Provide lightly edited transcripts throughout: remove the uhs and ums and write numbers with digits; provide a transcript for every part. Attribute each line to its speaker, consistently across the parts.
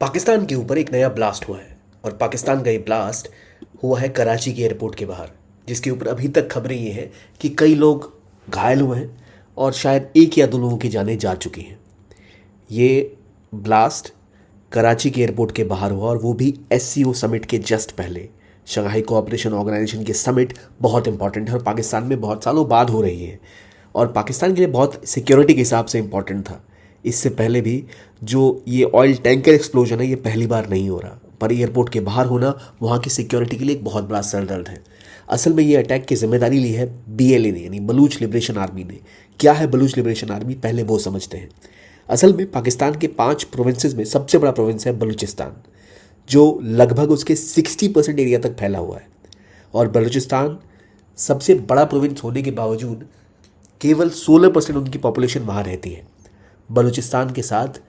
Speaker 1: पाकिस्तान के ऊपर एक नया ब्लास्ट हुआ है और पाकिस्तान का ये ब्लास्ट हुआ है कराची के एयरपोर्ट के बाहर, जिसके ऊपर अभी तक खबरें ये हैं कि कई लोग घायल हुए हैं और शायद एक या दो लोगों की जानें जा चुकी हैं। ये ब्लास्ट कराची के एयरपोर्ट के बाहर हुआ और वो भी एससीओ समिट के जस्ट पहले। शंघाई कोऑपरेशन ऑर्गेनाइजेशन के समिट बहुत इंपॉर्टेंट है और पाकिस्तान में बहुत सालों बाद हो रही है और पाकिस्तान के लिए बहुत सिक्योरिटी के हिसाब से इंपॉर्टेंट था। इससे पहले भी जो ये ऑयल टैंकर एक्सप्लोजन है ये पहली बार नहीं हो रहा, पर एयरपोर्ट के बाहर होना वहाँ की सिक्योरिटी के लिए एक बहुत बड़ा सर दर्द है। असल में ये अटैक की जिम्मेदारी ली है बीएलए ने, यानी बलूच लिबरेशन आर्मी ने। क्या है बलूच लिबरेशन आर्मी, पहले वो समझते हैं। असल में पाकिस्तान के 5 प्रोविंसेस में सबसे बड़ा प्रोविंस है बलूचिस्तान, जो लगभग उसके 60% एरिया तक फैला हुआ है। और बलूचिस्तान सबसे बड़ा प्रोविंस होने के बावजूद केवल 16% उनकी पॉपुलेशन वहाँ रहती है। बलूचिस्तान के साथ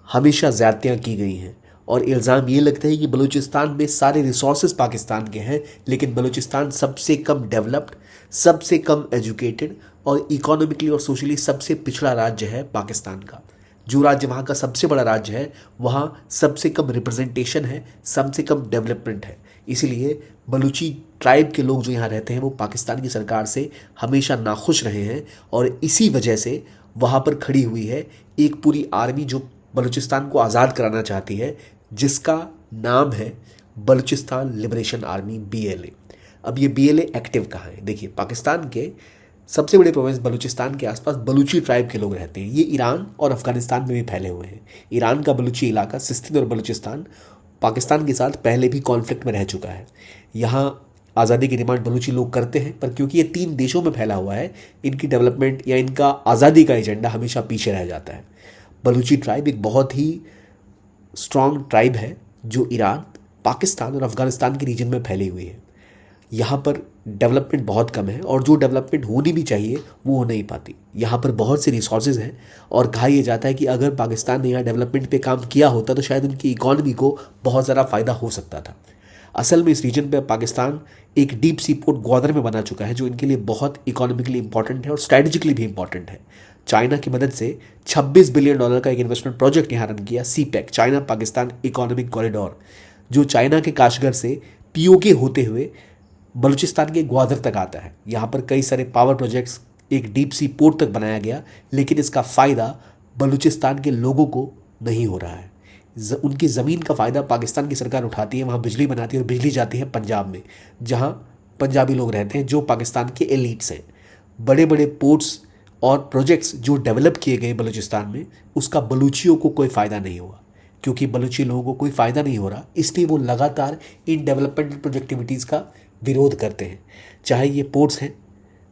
Speaker 1: हमेशा ज़्यादतियाँ की गई हैं और इल्ज़ाम ये लगता है कि बलूचिस्तान में सारे रिसोर्सेज पाकिस्तान के हैं, लेकिन बलूचिस्तान सबसे कम डेवलप्ड, सबसे कम एजुकेटेड और इकोनॉमिकली और सोशली सबसे पिछड़ा राज्य है पाकिस्तान का। जो राज्य वहाँ का सबसे बड़ा राज्य है, वहाँ सबसे कम रिप्रेजेंटेशन है, सबसे कम डेवलपमेंट है। इसीलिए बलूची ट्राइब के लोग जो यहाँ रहते हैं वो पाकिस्तान की सरकार से हमेशा नाखुश रहे हैं और इसी वजह से वहाँ पर खड़ी हुई है एक पूरी आर्मी जो बलूचिस्तान को आज़ाद कराना चाहती है, जिसका नाम है बलूचिस्तान लिबरेशन आर्मी, बीएलए। अब ये बीएलए एक्टिव कहाँ है? देखिए, पाकिस्तान के सबसे बड़े प्रोविंस बलूचिस्तान के आसपास बलूची ट्राइब के लोग रहते हैं। ये ईरान और अफगानिस्तान में भी फैले हुए हैं। ईरान का बलूची इलाका सिस्तीन और बलूचिस्तान पाकिस्तान के साथ पहले भी कॉन्फ्लिक्ट में रह चुका है। यहाँ आज़ादी की डिमांड बलूची लोग करते हैं, पर क्योंकि ये 3 देशों में फैला हुआ है, इनकी डेवलपमेंट या इनका आज़ादी का एजेंडा हमेशा पीछे रह जाता है। बलूची ट्राइब एक बहुत ही स्ट्रॉन्ग ट्राइब है जो ईरान, पाकिस्तान और अफगानिस्तान के रीजन में फैली हुई है। यहाँ पर डेवलपमेंट बहुत कम है और जो डेवलपमेंट होनी भी चाहिए वो हो नहीं पाती। यहाँ पर बहुत से रिसोर्सेज हैं और कहा यह जाता है कि अगर पाकिस्तान ने यहाँ डेवलपमेंट पे काम किया होता तो शायद उनकी इकॉनमी को बहुत ज़्यादा फ़ायदा हो सकता था। असल में इस रीजन पे पाकिस्तान एक डीप सी पोर्ट ग्वादर में बना चुका है, जो इनके लिए बहुत इकोनॉमिकली इंपॉर्टेंट है और स्ट्रैटेजिकली भी इंपॉर्टेंट है। चाइना की मदद से $26 बिलियन का एक इन्वेस्टमेंट प्रोजेक्ट यहाँ रन किया, CPEC, China Pakistan economic corridor, जो चाइना के काशगर से पीओके होते हुए बलूचिस्तान के ग्वादर तक आता है। यहाँ पर कई सारे पावर प्रोजेक्ट्स, एक डीप सी पोर्ट तक बनाया गया, लेकिन इसका फ़ायदा बलूचिस्तान के लोगों को नहीं हो रहा है। उनकी ज़मीन का फ़ायदा पाकिस्तान की सरकार उठाती है, वहाँ बिजली बनाती है और बिजली जाती है पंजाब में, जहाँ पंजाबी लोग रहते हैं जो पाकिस्तान के एलीट्स हैं। बड़े बड़े पोर्ट्स और प्रोजेक्ट्स जो डेवलप किए गए बलूचिस्तान में, उसका बलूचियों को कोई फ़ायदा नहीं हुआ। क्योंकि बलूची लोगों को कोई फ़ायदा नहीं हो रहा, इसलिए वो लगातार इन डेवलपमेंट प्रोजेक्टिविटीज़ का विरोध करते हैं। चाहे ये पोर्ट्स हैं,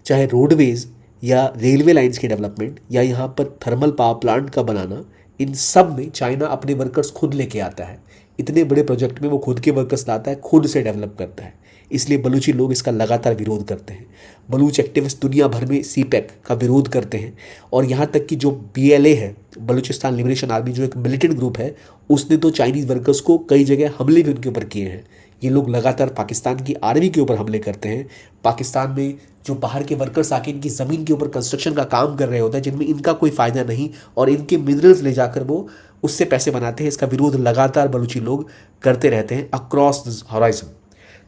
Speaker 1: चाहे रोडवेज़ या रेलवे लाइंस की डेवलपमेंट, या यहाँ पर थर्मल पावर प्लांट का बनाना, इन सब में चाइना अपने वर्कर्स खुद लेके आता है। इतने बड़े प्रोजेक्ट में वो खुद के वर्कर्स लाता है, खुद से डेवलप करता है। इसलिए बलूची लोग इसका लगातार विरोध करते हैं। बलूच एक्टिविस्ट दुनिया भर में सीपैक का विरोध करते हैं और यहाँ तक कि जो बीएलए है, बलूचिस्तान लिबरेशन आर्मी, जो एक मिलिटेंट ग्रुप है, उसने तो चाइनीज़ वर्कर्स को कई जगह हमले भी उनके ऊपर किए हैं। ये लोग लगातार पाकिस्तान की आर्मी के ऊपर हमले करते हैं। पाकिस्तान में जो बाहर के वर्कर्स आके इनकी ज़मीन के ऊपर कंस्ट्रक्शन का काम कर रहे होते हैं, जिनमें इनका कोई फ़ायदा नहीं, और इनके मिनरल्स ले जाकर वो उससे पैसे बनाते हैं, इसका विरोध लगातार बलूची लोग करते रहते हैं अक्रॉस द हॉराइजन।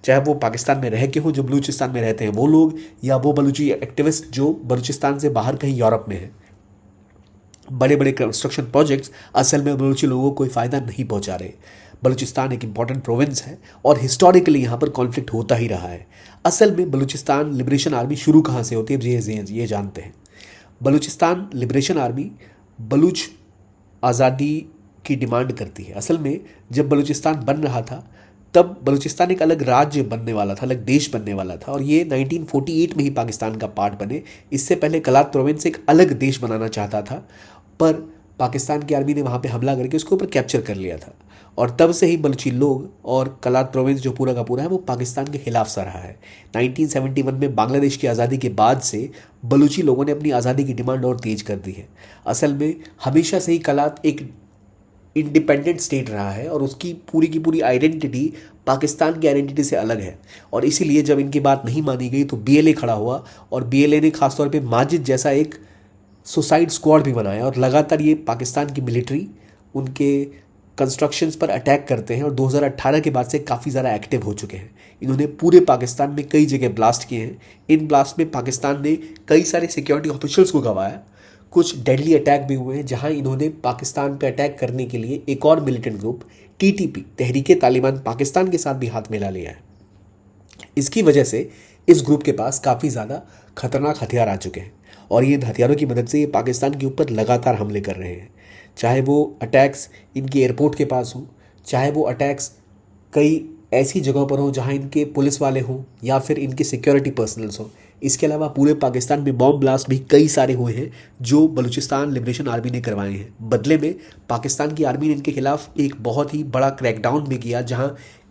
Speaker 1: चाहे वो पाकिस्तान में रह के हो, जो बलूचिस्तान में रहते हैं वो लोग, या वो बलूची एक्टिविस्ट जो बलूचिस्तान से बाहर कहीं यूरोप में है। बड़े बड़े कंस्ट्रक्शन प्रोजेक्ट्स असल में बलूची लोगों को कोई फ़ायदा नहीं पहुंचा रहे। बलूचिस्तान एक इंपॉर्टेंट प्रोविंस है और हिस्टोरिकली यहाँ पर कॉन्फ्लिक्ट होता ही रहा है। असल में बलूचिस्तान लिबरेशन आर्मी शुरू कहाँ से होती है, ये जानते हैं। बलूचिस्तान लिबरेशन आर्मी बलूच आज़ादी की डिमांड करती है। असल में जब बलूचिस्तान बन रहा था तब बलूचिस्तान एक अलग राज्य बनने वाला था, अलग देश बनने वाला था, और ये 1948 में ही पाकिस्तान का पार्ट बने। इससे पहले कलात प्रोविंस एक अलग देश बनाना चाहता था, पर पाकिस्तान की आर्मी ने वहाँ पे हमला करके उसके ऊपर कैप्चर कर लिया था, और तब से ही बलूची लोग और कलात प्रोविंस जो पूरा का पूरा है वो पाकिस्तान के खिलाफ सा रहा है। 1971 में बांग्लादेश की आज़ादी के बाद से बलूची लोगों ने अपनी आज़ादी की डिमांड और तेज कर दी है। असल में हमेशा से ही कलात एक इंडिपेंडेंट स्टेट रहा है और उसकी पूरी की पूरी आइडेंटिटी पाकिस्तान की आइडेंटिटी से अलग है, और इसीलिए जब इनकी बात नहीं मानी गई तो बीएलए खड़ा हुआ, और बीएलए ने खासतौर पे माजिद जैसा एक सुसाइड स्क्वाड भी बनाया, और लगातार ये पाकिस्तान की मिलिट्री, उनके कंस्ट्रक्शंस पर अटैक करते हैं और 2018 के बाद से काफ़ी ज़्यादा एक्टिव हो चुके हैं। इन्होंने पूरे पाकिस्तान में कई जगह ब्लास्ट किए हैं। इन ब्लास्ट में पाकिस्तान ने कई सारे सिक्योरिटी ऑफिशियल्स को गंवाया। कुछ डेडली अटैक भी हुए हैं जहां इन्होंने पाकिस्तान पे अटैक करने के लिए एक और militant group TTP Tehreek-e Taliban Pakistan के साथ भी हाथ मिला लिया है। इसकी वजह से इस ग्रुप के पास काफ़ी ज़्यादा खतरनाक हथियार आ चुके हैं और ये हथियारों की मदद से ये पाकिस्तान के ऊपर लगातार हमले कर रहे हैं। चाहे वो अटैक्स इनके एयरपोर्ट के पास हों, चाहे वो अटैक्स कई ऐसी जगहों पर हों जहां इनके पुलिस वाले हों या फिर इनके सिक्योरिटी पर्सनल्स हों। इसके अलावा पूरे पाकिस्तान में बॉम्ब ब्लास्ट भी कई सारे हुए हैं जो बलूचिस्तान लिबरेशन आर्मी ने करवाए हैं। बदले में पाकिस्तान की आर्मी ने इनके खिलाफ एक बहुत ही बड़ा क्रैकडाउन भी किया जहां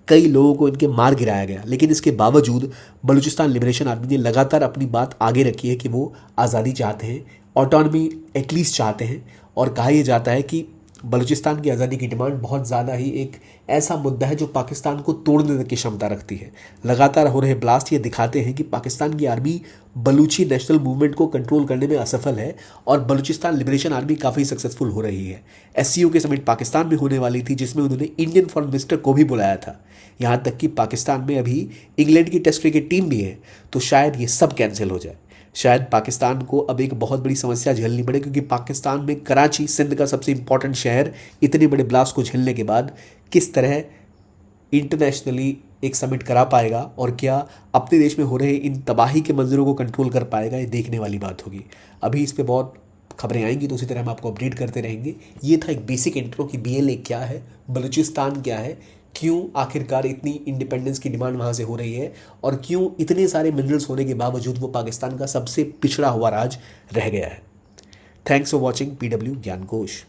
Speaker 1: कई लोगों को इनके मार गिराया गया। लेकिन इसके बावजूद बलूचिस्तान लिबरेशन आर्मी ने लगातार अपनी बात आगे रखी है कि वो आज़ादी चाहते हैं, ऑटोनॉमी एटलीस्ट चाहते हैं। और कहा यह जाता है कि बलूचिस्तान की आज़ादी की डिमांड बहुत ज़्यादा ही एक ऐसा मुद्दा है जो पाकिस्तान को तोड़ने की क्षमता रखती है। लगातार हो रहे ब्लास्ट ये दिखाते हैं कि पाकिस्तान की आर्मी बलूची नेशनल मूवमेंट को कंट्रोल करने में असफल है और बलूचिस्तान लिबरेशन आर्मी काफ़ी सक्सेसफुल हो रही है। एससीओ के समिट पाकिस्तान में होने वाली थी जिसमें उन्होंने इंडियन फॉरेन मिनिस्टर को भी बुलाया था। यहाँ तक कि पाकिस्तान में अभी इंग्लैंड की टेस्ट क्रिकेट टीम भी है, तो शायद ये सब कैंसिल हो जाए। शायद पाकिस्तान को अब एक बहुत बड़ी समस्या झेलनी पड़े क्योंकि पाकिस्तान में कराची सिंध का सबसे इंपॉर्टेंट शहर इतने बड़े ब्लास्ट को झेलने के बाद किस तरह इंटरनेशनली एक समिट करा पाएगा और क्या अपने देश में हो रहे इन तबाही के मंजरों को कंट्रोल कर पाएगा, ये देखने वाली बात होगी। अभी इस पर बहुत खबरें आएंगी तो उसी तरह हम आपको अपडेट करते रहेंगे। ये था एक बेसिक इंट्रो कि BLA क्या है, बलूचिस्तान क्या है, क्यों आखिरकार इतनी इंडिपेंडेंस की डिमांड वहाँ से हो रही है और क्यों इतने सारे मिनरल्स होने के बावजूद वो पाकिस्तान का सबसे पिछड़ा हुआ राज्य रह गया है। थैंक्स फॉर वॉचिंग PW ज्ञान कोश।